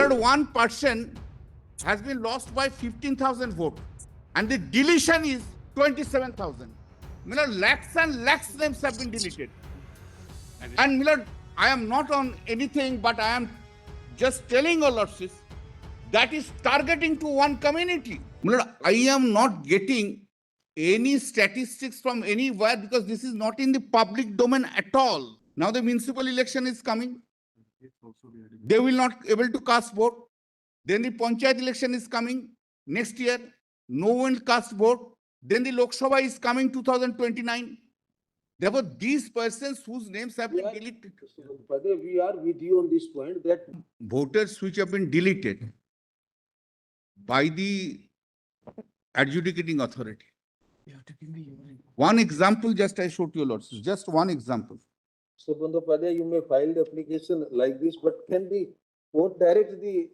Milord, one person has been lost by 15,000 votes, and the deletion is 27,000. Milord, lakhs and lakhs names have been deleted. And Milord, I am not on anything, but I am just telling your lordships that is targeting to one community. Milord, I am not getting any statistics from anywhere because this is not in the public domain at all. Now the municipal election is coming. They will not able to cast vote. Then the panchayat election is coming next year. No one cast vote. Then the Lok Sabha is coming 2029. Therefore, these persons whose names have been deleted. Father, we are with you on this point that Voters which have been deleted by the adjudicating authority. One example just I showed you, Lords. Just one example. so Bandhopadhyay, you may file the application like this, but can the court direct the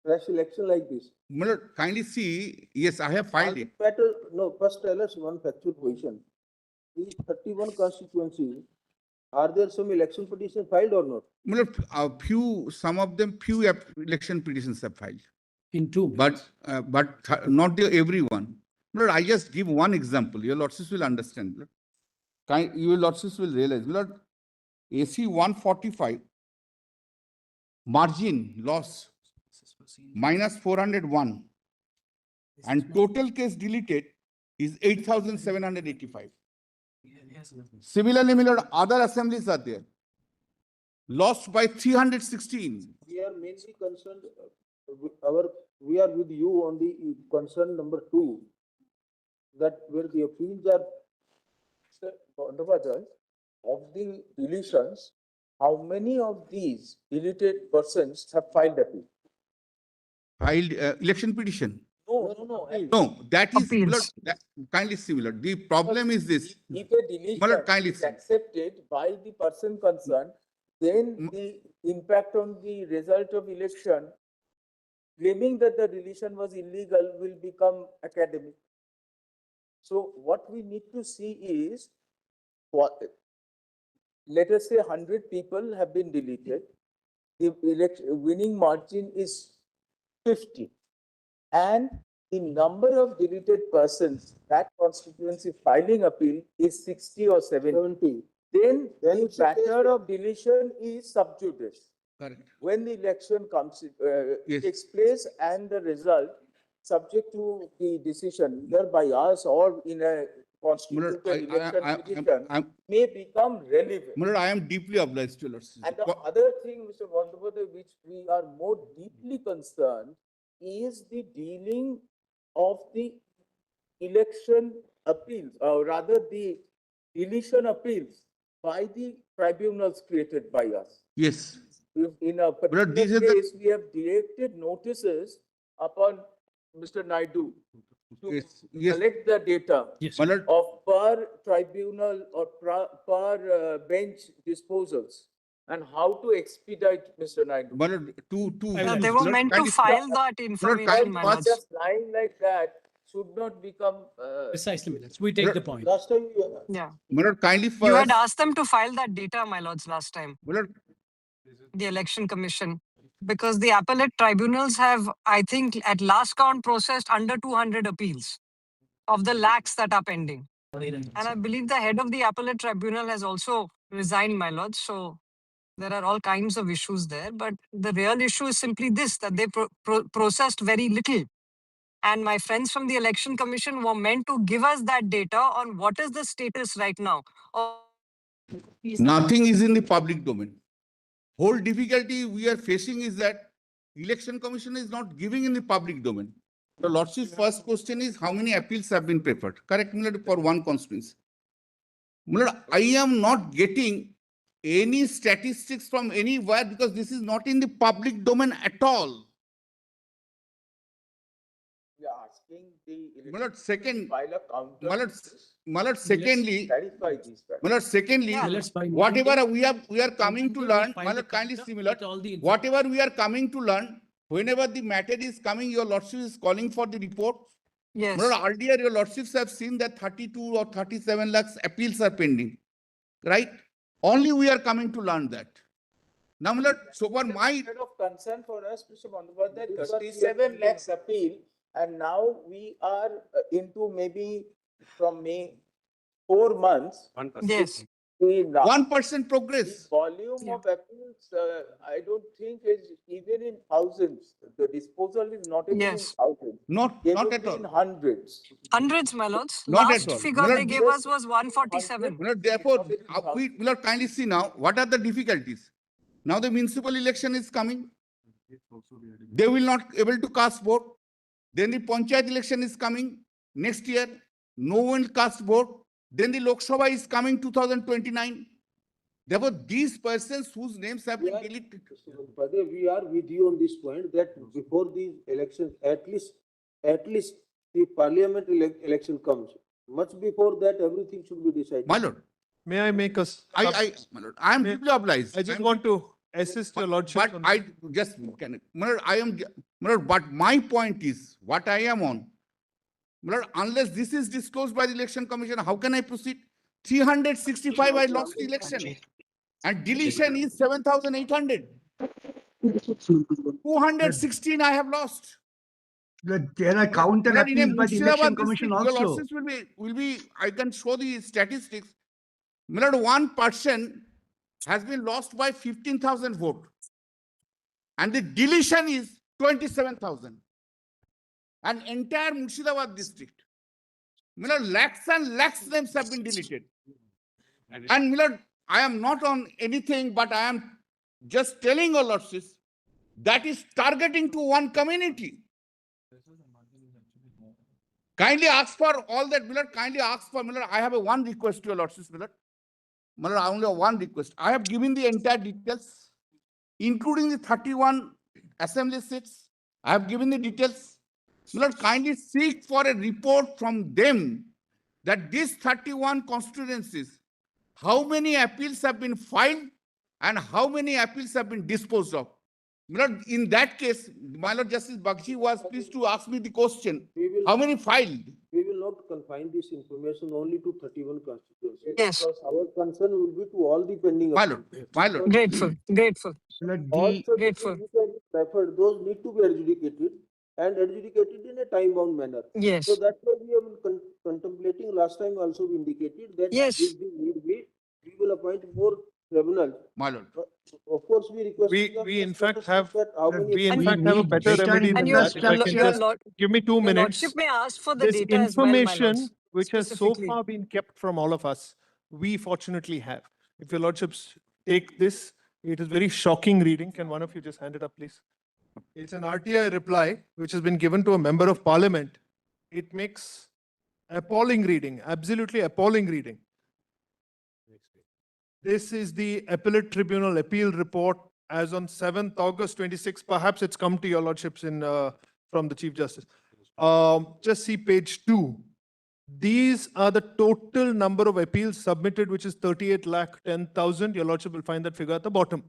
fresh election like this? Milord, kindly see, yes, I have filed it. Better, no, first tell us one factual position. In 31 constituencies, are there some election petitions filed or not? Milord, some of them, few election petitions have filed, In 2 but not everyone. Milord, I just give one example. Your Lordships will understand. Milord. Your Lordships will realize. Milord, AC 145 margin loss minus 401 and total case deleted is 8,785. Similarly, Milord, other assemblies are there. Lost by 316. We are mainly concerned, we are with you on the concern number 2, that where the appeals are, Sir Bandhopadhyay, of the deletions, how many of these deleted persons have filed appeal? Filed election petition. No. No, that is Appeals. Milord, kindly similar. The problem is this. If a deletion Milord, kindly is see. accepted by the person concerned, then the impact on the result of election, claiming that the deletion was illegal, will become academic. So what we need to see is, what, let us say 100 people have been deleted, the winning margin is 50. And the number of deleted persons that constituency filing appeal is 60 or 70. Then the matter of deletion is sub judice. Correct. When the election comes, Yes. takes place and the result subject to the decision either by us or in a constituted election petition may become relevant. Milord, I am deeply obliged to your Lordships. And the other thing, Mr. Bandhopadhyay, which we are more deeply concerned is the dealing of the election appeals, or rather the deletion appeals by the tribunals created by us. Yes. If in a particular these are the- case, we have directed notices upon Mr. Naidu to Yes. collect the data Yes. Milord, of per tribunal or per bench disposals and how to expedite, Mr. Naidu. Milord, two. They were meant to file that information, my lords. Just lying like that should not become. Precisely, my lords. We take the point. Last time, Yeah. Milord, kindly You first. had asked them to file that data, my lords, last time, Milord, the election commission, because the appellate tribunals have, I think, at last count processed under 200 appeals of the lakhs that are pending. And I believe the head of the appellate tribunal has also resigned, my lords. So there are all kinds of issues there. But the real issue is simply this, that they processed very little. And my friends from the election commission were meant to give us that data on what is the status right now. nothing is in the public domain. Whole difficulty we are facing is that election commission is not giving in the public domain. The Lordship's first question is how many appeals have been preferred? Correct, Milord, for one constituency. Milord, I am not getting any statistics from anywhere because this is not in the public domain at all. we are asking the. Milord, second, File a counter. Milord, secondly, Clarify these facts. Milord, secondly, Yeah. Let's find whatever we are coming to learn, Find the Milord, kindly counter see, Milord, with all the whatever we are coming to learn, whenever the matter is coming, your Lordship is calling for the report. Yes. Milord, earlier your Lordships have seen that 32 or 37 lakhs appeals are pending, right? Only we are coming to learn that. Now, my lord, so for my, Matter of concern for us, Mr. Hon'ble, that 37 lakhs appeal, and now we are into maybe from May, 4 months. Yes. The 1% the progress. volume Yeah. of appeals, I don't think is even in thousands. The disposal is not even in Yes. thousands. Not They at would be all. in hundreds. Hundreds, my lords. Not at Last all. figure My they lord, gave us was 147. my lord, therefore, we will kindly see now what are the difficulties. Now the municipal election is coming. They will not able to cast vote. Then the panchayat election is coming next year. No one cast vote. Then the Lok Sabha is coming 2029. Therefore, these persons whose names have been deleted. Brother, we are with you on this point that before these elections, at least the parliament election comes. Much before that, everything should be decided. My lord, May I make us? my lord, I am May- deeply obliged. I just want to assist your lordship. But I just can, my lord, my lord, but my point is what I am on. My lord, unless this is disclosed by the election commission, how can I proceed? 365 I lost the election, and deletion is 7,800. 216 I have lost. There are counter My lord, in a appeals by the election Murshidabad commission district, your also. losses will be. I can show the statistics. My lord, one person has been lost by 15,000 votes, and the deletion is 27,000. An entire Murshidabad district. My lord, lakhs and lakhs names have been deleted. And my lord, I am not on anything, but I am just telling your lordship that is targeting to one community. Kindly ask for all that, my lord. Kindly ask for, my lord. I have a one request to your lordship, my lord. My lord, I only have one request. I have given the entire details, including the 31 assembly seats. I have given the details. My lord, kindly seek for a report from them that these 31 constituencies, how many appeals have been filed and how many appeals have been disposed of. My lord, in that case, my lord Justice Bakshi was pleased to ask me the question, how many filed? We will not confine this information only to 31 constituencies. Yes. Because our concern will be to all the pending My lord, appeals. my lord. Grateful. Grateful. Also, Grateful. which are preferred, those need to be adjudicated and adjudicated in a time-bound manner. Yes. So that's why we are contemplating, last time also indicated that Yes. if the need be, we will appoint more tribunal. My lord. Of course, we request. We in fact have, how many we in we fact have a need better data remedy in than And the your, that. If I can your, just lord, give me 2 your minutes. lordship may ask for the This data as well, my information, lords. which has so specifically. far been kept from all of us, we fortunately have. If your lordships take this, it is very shocking reading. Can one of you just hand it up, please? It's an RTI reply, which has been given to a member of parliament. It makes appalling reading, absolutely appalling reading. This is the Appellate Tribunal appeal report as on 7th August 26. Perhaps it's come to your lordships in from the Chief Justice. Just see page 2. These are the total number of appeals submitted, which is 38,10,000. Your lordship will find that figure at the bottom.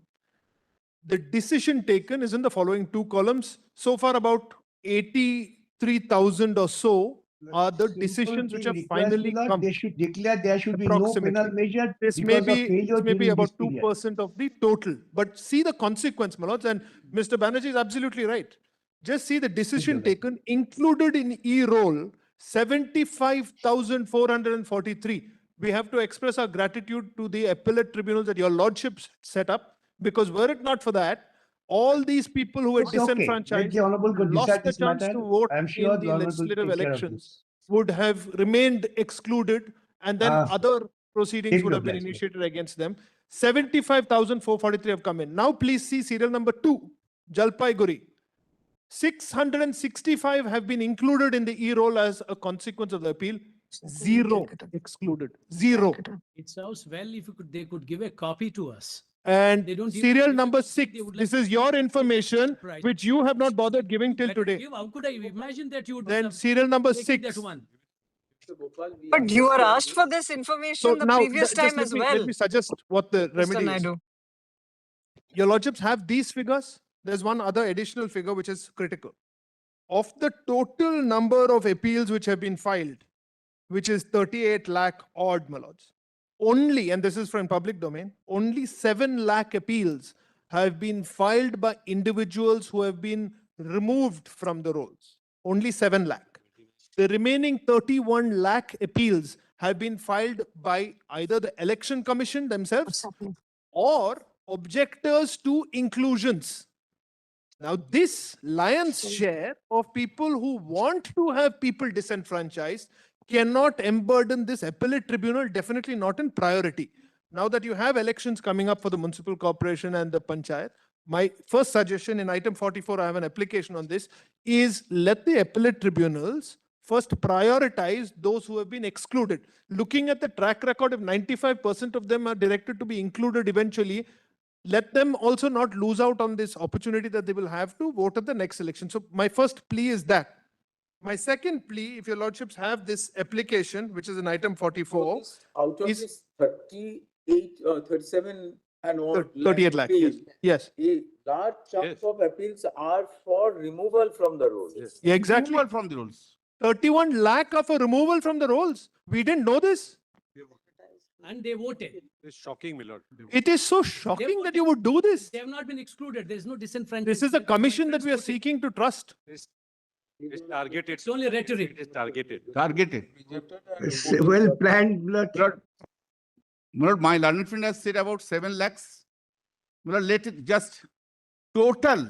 The decision taken is in the following 2 columns. So far, about 83,000 or so are the Simple decisions which thing, have request, finally my lord, come. They should declare there should be no penal Approximately. measure This may because of be, failure this may be during this about period. 2% of the total. But see the consequence, my lords, and Mr. Banerjee is absolutely right. Just see the decision taken included in e-roll, 75,443. We have to express our gratitude to the appellate tribunals that your lordships set up, because were it not for that, all these people who were It's okay. Let disenfranchised, the honorable court lost decide the this chance matter. to vote I am sure in the the honorable will legislative take care of elections, this. would have remained excluded, and then other proceedings deeply would have been obliged. initiated against them. 75,443 have come in. Now please see serial number 2, Jalpaiguri. 665 have been included in the e-roll as a consequence of the appeal. 0 excluded. 0. It sounds well if you could, they could give a copy to us. And They don't even serial give it, number they 6, would like this to is your information, Right. which you have not bothered giving till Better today. give. How could I imagine that you would Then have serial number taken that 6. one? But you were asked for this So information the now, previous just time as well, let me suggest what the Mr. remedy is. Naidu. Your lordships have these figures. There's one other additional figure which is critical. Of the total number of appeals which have been filed, which is 38 lakh odd, my lords, only, and this is from public domain, only 7 lakh appeals have been filed by individuals who have been removed from the rolls. Only 7 lakh. The remaining 31 lakh appeals have been filed by either the Election Commission themselves or objectors to inclusions. Now, this lion's share of people who want to have people disenfranchised cannot emburden this appellate tribunal, definitely not in priority. Now that you have elections coming up for the municipal corporation and the panchayat, my first suggestion in item 44, I have an application on this, is let the appellate tribunals first prioritize those who have been excluded. Looking at the track record, if 95% of them are directed to be included eventually, let them also not lose out on this opportunity that they will have to vote at the next election. So my first plea is that. My second plea, if your lordships have this application, which is in item 44, Out of is- this 38 or 37 and all. 38 lakh, yes. Yes, A large chunk of appeals are for removal from the roll. yeah, exactly. Removal from the rules. 31 lakh of a removal from the rolls. We didn't know this. And they voted. It's shocking, my lord. It is so shocking that you would do this. They have not been excluded. There is no disenfranchisement. This is a commission that we are seeking to trust. It's targeted. It's only rhetoric. It is targeted. Targeted. It's well planned, my lord. My learned friend has said about 7 lakhs. Let it just total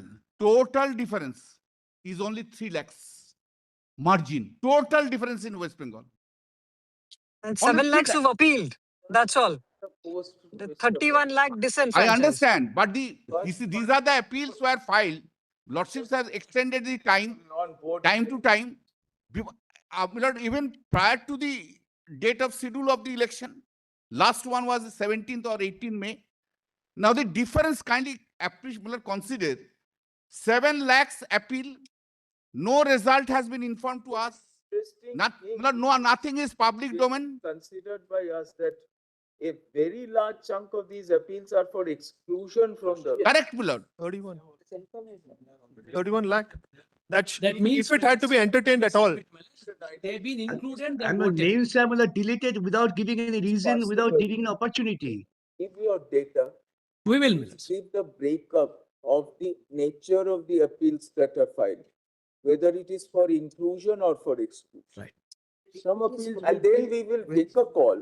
difference is only 3 lakhs margin. Total difference in West Bengal. And Only 7 lakhs 3 who've appealed. That's all. The 31 lakh I disenfranchised. understand, but these are the appeals were filed. Lordships has extended the time to time. Even prior to the date of schedule of the election. Last one was the 17th or 18th May. Now the difference kindly consider 7 lakhs appeal. No result has been informed to us. Nothing is public domain. Considered by us that a very large chunk of these appeals are for exclusion from the. Correct, my lord. 31 lakh. That means if it had to be entertained at all. They have been included. They And the voted. names are deleted without giving any reason, without giving an opportunity. Give your data, We will, Mills. give the breakup of the nature of the appeals that are filed, whether it is for inclusion or for exclusion. Right. Some appeals. And then we will take a call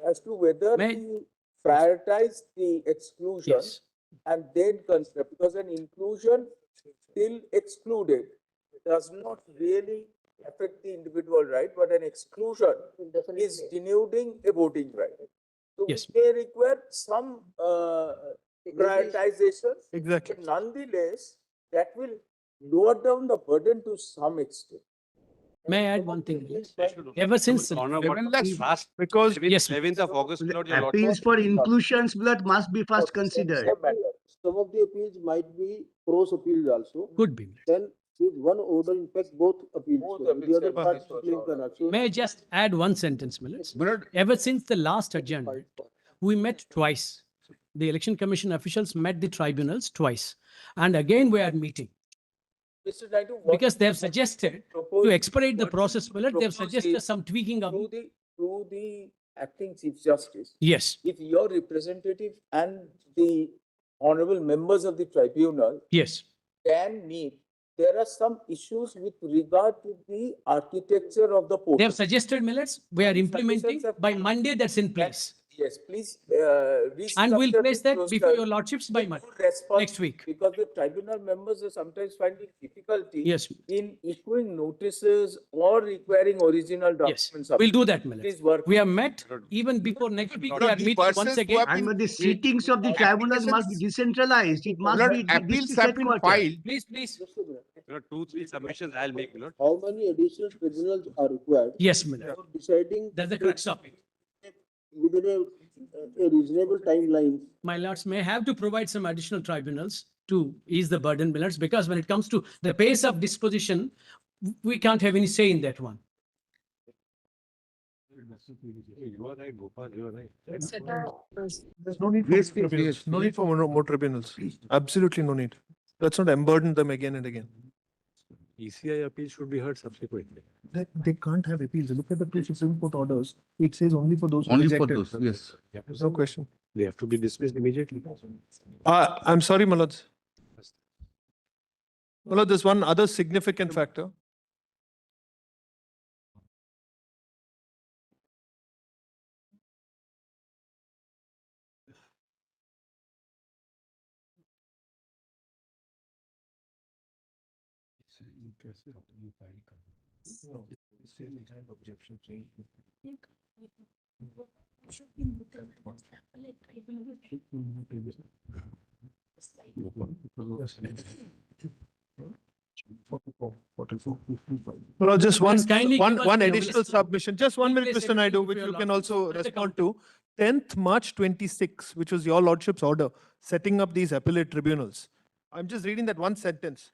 as to whether May- we prioritize the exclusion Yes. and then consider, because an inclusion still excluded does not really affect the individual right, but an exclusion is denuding a voting right. So Yes. we may require some prioritization. Exactly. But nonetheless, that will lower down the burden to some extent. May I add one thing? Mills? Ever since Honor, 7 lakhs. last Because Yes, 11th of August, my lord, your lord. Appeals for inclusions, blood must be first considered. Some of the appeals might be pros appeals also. could be. Then with one order, in fact, both appeals. Both The appeals other can party be claim cannot. So May I just add one sentence, Mills? My lord, Ever since the last adjournment, we met twice. The Election Commission officials met the tribunals twice. And again, we are meeting. Mr. Naidu, what Because they have suggested to propose- expedite the what process, Millet, they have propose suggested is some tweaking of. through the acting Chief Justice, Yes, if your representative and the honorable members of the tribunal yes. can meet, there are some issues with regard to the architecture of the They portal. have suggested, Millets, we are implementing by Monday, that's in place. Yes, please. And we'll restructure place the that before your procedure lordships by with Monday, good response, next week. Because the tribunal members are sometimes finding difficulty Yes, in issuing notices or requiring original yes. documents. We'll do that, Millets. Please work. We have met even before next week, we are the meeting persons once who again. have And been- the sittings of the tribunal must be decentralized. It my must lord, be appeals district have been headquarters. filed. Please, please. You know, 2-3 submissions I'll make, my lord. how many additional tribunals are required? Yes, Millet. For deciding That's the crux of it. within a reasonable timeline. My lords may have to provide some additional tribunals to ease the burden, Millets, because when it comes to the pace of disposition, we can't have any say in that one. You are right, Gopal, you are right. there's no need for Yes, more please, tribunals. yes, No need for more tribunals. Absolutely no need. Let's not emburden them again and again. ECI appeal should be heard subsequently. They can't have appeals. Look at the two Supreme Court orders. It says only for those who Only for rejected. those, yes. There's no question. They have to be dismissed immediately. I'm sorry, Malad. Malad, there's one other significant factor. Well, just one, Let's kindly one, give us one the additional list. submission, just 1 minute, Please Mr. say Naidu, everything which for you your can lordship. also Let the respond to. 10th March 26, which was your lordship's order, setting up these appellate tribunals. I'm just reading that one sentence.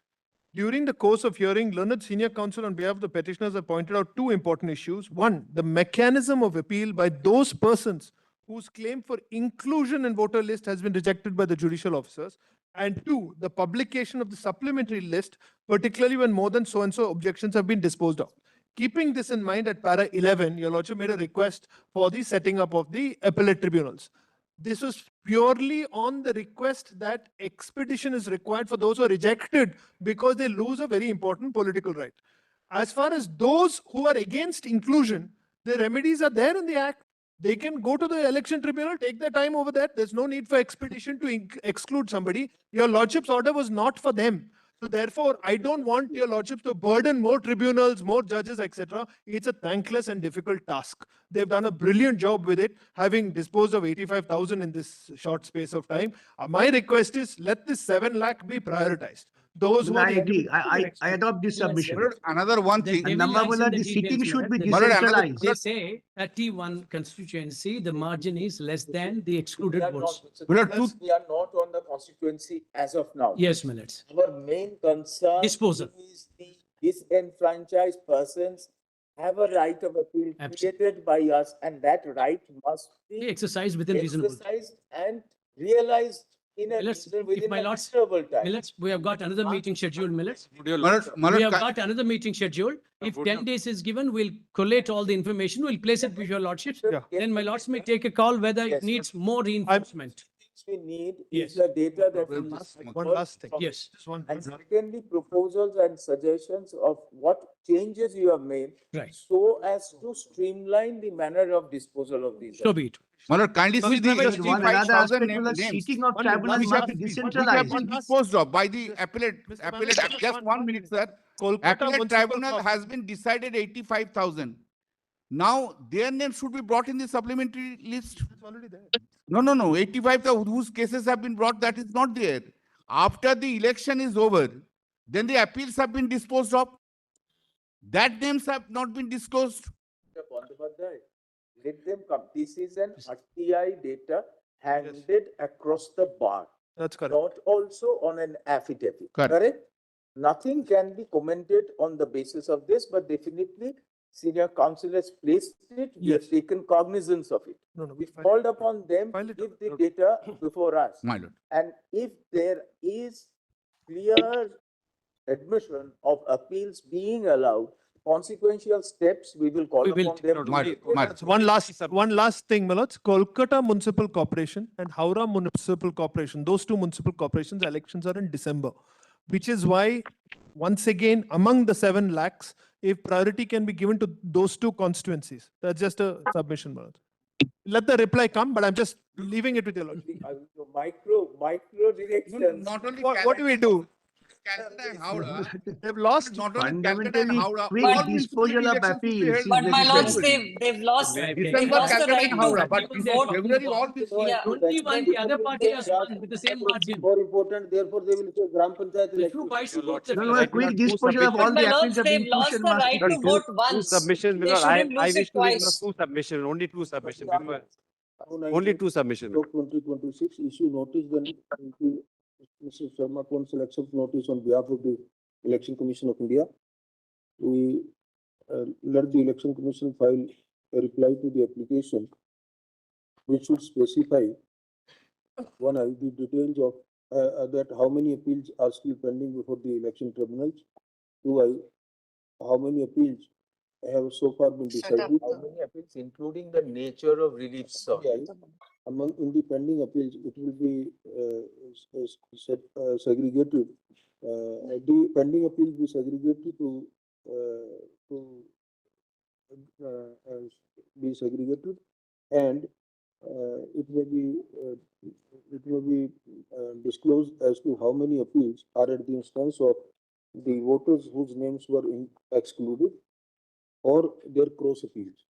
During the course of hearing, learned senior counsel on behalf of the petitioners have pointed out two important issues. One, the mechanism of appeal by those persons whose claim for inclusion in voter list has been rejected by the judicial officers. And two, the publication of the supplementary list, particularly when more than so-and-so objections have been disposed of. Keeping this in mind, at para 11, your lordship made a request for the setting up of the appellate tribunals. This was purely on the request that expedition is required for those who are rejected because they lose a very important political right. As far as those who are against inclusion, the remedies are there in the act. They can go to the election tribunal, take their time over that. There's no need for expedition to exclude somebody. Your lordship's order was not for them. So therefore, I don't want your lordships to burden more tribunals, more judges, etc. It's a thankless and difficult task. They've done a brilliant job with it, having disposed of 85,000 in this short space of time. My request is let this 7 lakh be prioritized. Those who Well, are I the agree. I adopt this submission. Malad, another one The thing. devil number lies one, in the seating details, should be Malad. Malad, another- decentralized. They say at T1 constituency, the margin is less than the excluded We are votes. not- Mr. Well, Thomas, two- we are not on the constituency as of now. Yes, Millets. Our main concern Disposal. is the disenfranchised persons have a right of appeal Absolutely. created by us, and that right must Be be exercised within reasonable. exercised and realized in a Millets, reason if within my a lords, reasonable time. Millets, we have got another meeting scheduled, Millets. Would your Malad, lordship- We Malad, have got another meeting scheduled. If would 10 you- days is given, we'll collate all the information, we'll place it with your lordships. Yeah. Then my lords may take a call whether it Yes. needs more reinforcement. Things we need Yes. is the data that Well, we last- have one got last thing. from- Yes, Just one. And secondly, proposals and suggestions of what changes you have made right. so as to streamline the manner of disposal of these. So be it. Malad, kindly see the Just One another 85,000 aspect will the names. seating of One- tribunal Which must have be been decentralized. disposed of by the appellate, Mr. appellate, Manager, just 1 minute, sir. Kolkata Appellate Municipal tribunal Corp- has been decided 85,000. Now, their name should be brought in the supplementary list. It's already there. No, 85,000 whose cases have been brought, that is not there. After the election is over, then the appeals have been disposed of. That names have not been disclosed. Mr. Bandyopadhyay, let them come. This is an RTI data handed across the bar, That's correct. not also on an affidavit. Correct. Nothing can be commented on the basis of this, but definitely senior counsel has placed it. We have Yes. taken cognizance of it. No, no. We fine. called upon them File to it. give the data before us. My lord. And if there is clear admission of appeals being allowed, consequential steps, we will call We will upon them. No, to my- take. my- That's one last thing, Malaj. Kolkata Municipal Corporation and Howrah Municipal Corporation, those two municipal corporations, elections are in December. Which is why, once again, among the 7 lakhs, if priority can be given to those two constituencies. That's just a submission, Malaj. Let the reply come, but I'm just leaving it with your lordship. Micro directions. Not only. What do we do? Calcutta and Howrah. They've lost. Not only Calcutta and Fundamentally, Howrah. quick all municipal disposal of elections will be appeals held is But my lords, February. they've lost, they've December, lost the Calcutta right and Howrah, to but vote. February, all this. Yeah. Only one, the other party has won with the same margin. More important, therefore they will say Gram Panchayat The election. two parties Your vote the lordship, No, I no, cannot quick do disposal of submission. all But my the lords, appeals of they've lost inclusion the must right be. to vote once. Submissions, They because shouldn't I lose wish it to give twice. two submissions, only two submissions. Only two submissions. 2026 issue notice then Mr. Sharma Pont's election notice on behalf of the Election Commission of India. We let the Election Commission file a reply to the application which should specify the details of that how many appeals are still pending before the election tribunals. 2I, how many appeals have so far been decided? How many appeals, including the nature of relief sought? Among in the pending appeals, it will be segregated. The pending appeals be segregated to be segregated, and it may be disclosed as to how many appeals are at the instance of the voters whose names were excluded, or their cross appeals,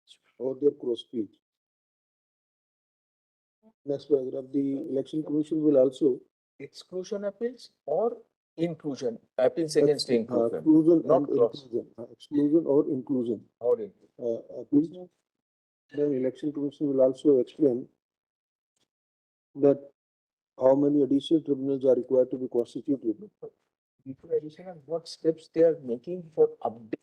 Next paragraph, the election commission will also Exclusion appeals or inclusion, appeals against inclusion? exclusion not and cross. inclusion, exclusion or inclusion. Or in- Appeals. Then election commission will also explain that how many additional tribunals are required to be constituted. Before addition, and what steps they are making for update?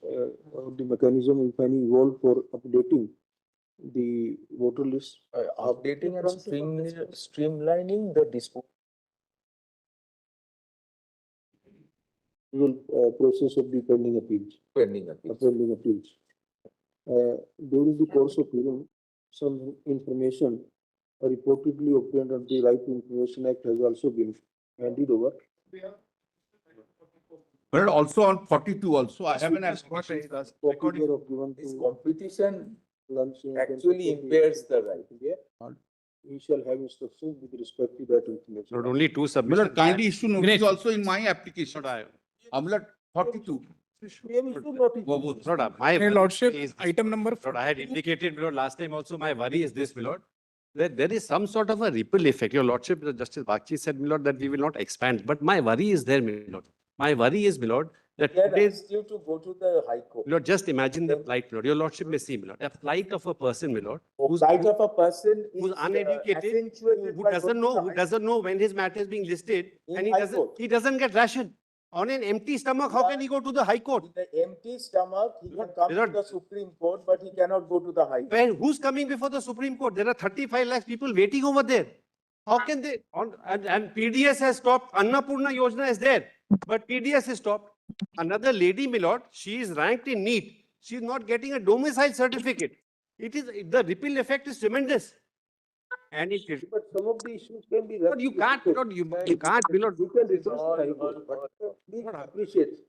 The mechanism, if any, evolved for updating the voter list. Updating and streamlining the disposal. Process of the pending appeals. Pending appeals. During the course of hearing, some information reportedly obtained under the Right to Information Act has also been handed over. But also on 42 also, I have an Copies application. were given This to competition lunch. actually impairs the right. We shall have instructions with respect to that information. Not only two Milord, submissions. kindly issue notice Great. also in my application. Not I. Milord, 42. Not my. Your Lordship, is- item number Lord, I had indicated, Lord, last time also, my worry is this, Lord, that there is some sort of a ripple effect. Your Lordship, Justice Bakshi said, Lord, that we will not expand. But my worry is there, Lord. My worry is, Lord, that They had today's, asked you to go to the High Court. Lord, just imagine the plight, Lord. Your Lordship may see, Lord, the plight of a person, Lord, who's Right of a person who's is uneducated, accentuated who by doesn't going to know, the who doesn't know when his matter is being listed, In and High Court. he doesn't get ration. On an empty stomach, how can he go to the High Court? With the empty stomach, he can come to Lord- the Supreme Court, but he cannot go to the High Court. When, who's coming before the Supreme Court? There are 35 lakhs people waiting over there. How can they, and PDS has stopped, Annapurna Yojana is there, but PDS has stopped. Another lady, my lord, she is ranked in NEET. She is not getting a domicile certificate. It is, the ripple effect is tremendous. And it is, But some of the issues can be. but you can't, Lord, you can't, my lord. You can request the High Court, but please appreciate.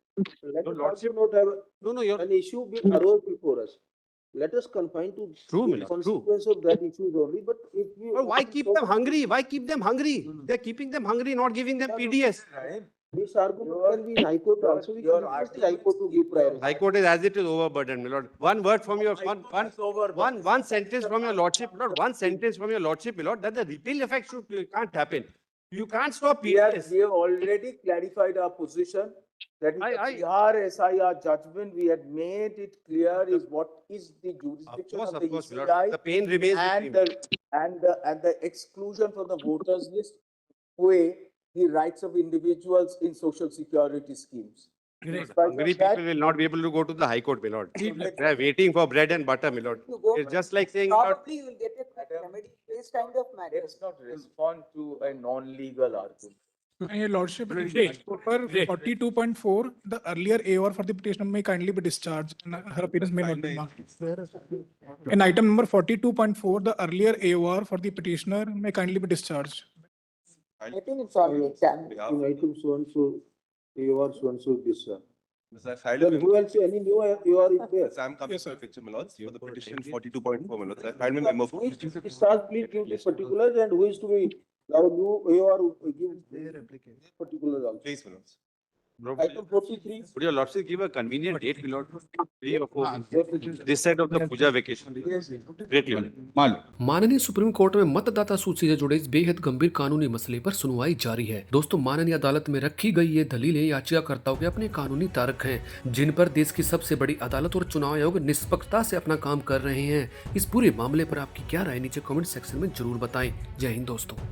Let Your us Lordship- also not have No, no, an issue being arose before us. Let us confine to True, the Milord, true. consequence of that issues only, but if we. But why keep them hungry? Why keep them hungry? They're keeping them hungry, not giving them PDS. This argument can be in High Court also. We your can request the High Court to give priority. High Court is as it is overburdened, my lord. One word from your, one sentence from your lordship, Lord, one sentence from your lordship, my lord, that the ripple effect can't happen. You can't stop We have PDS. already clarified our position. That is I- the Bihar SIR judgment, we had made it clear is what is the jurisdiction of Of the course, my lord. ECI. The pain remains And with him. the exclusion from the voters list away the rights of individuals in social security schemes. Great. In spite of Hungry that, people will not be able to go to the High Court, my lord. They are waiting for bread and butter, my lord. It's just like saying, Lord, Probably you will get a remedy for this kind of matters. let's not respond to a non-legal argument. Your Lordship, Great. per Great. 42.4, the earlier AOR for the petitioner may kindly be discharged and her appearance may not be marked. In item number 42.4, the earlier AOR for the petitioner may kindly be discharged. I think it's already done. In item so and so, AOR so and so this. Mr. I filed Then a who else, any new AOR is there? Sam coming Yes, to sir. the picture, my lords, for the petition 42.4, my lords. I filed my memo for. Stars, please give the particulars and who is to be, now new AOR will give their particulars also. Please, my lords. Item 43. would your lordship give a convenient date, my lord? 3 or 4 हाँ, this side of the Puja vacation. Great, my lord. मालूम माननीय supreme court में मतदाता सूची से जुड़े इस बेहद गंभीर कानूनी मसले पर सुनवाई जारी है। दोस्तों, माननीय अदालत में रखी गई ये दलीलें याचिकाकर्ताओं के अपने कानूनी तारक हैं, जिन पर देश की सबसे बड़ी अदालत और चुनाव आयोग निष्पक्षता से अपना काम कर रहे हैं। इस पूरे मामले पर आपकी क्या राय नीचे कमेंट सेक्शन में जरूर बताएं। जय हिंद दोस्तों।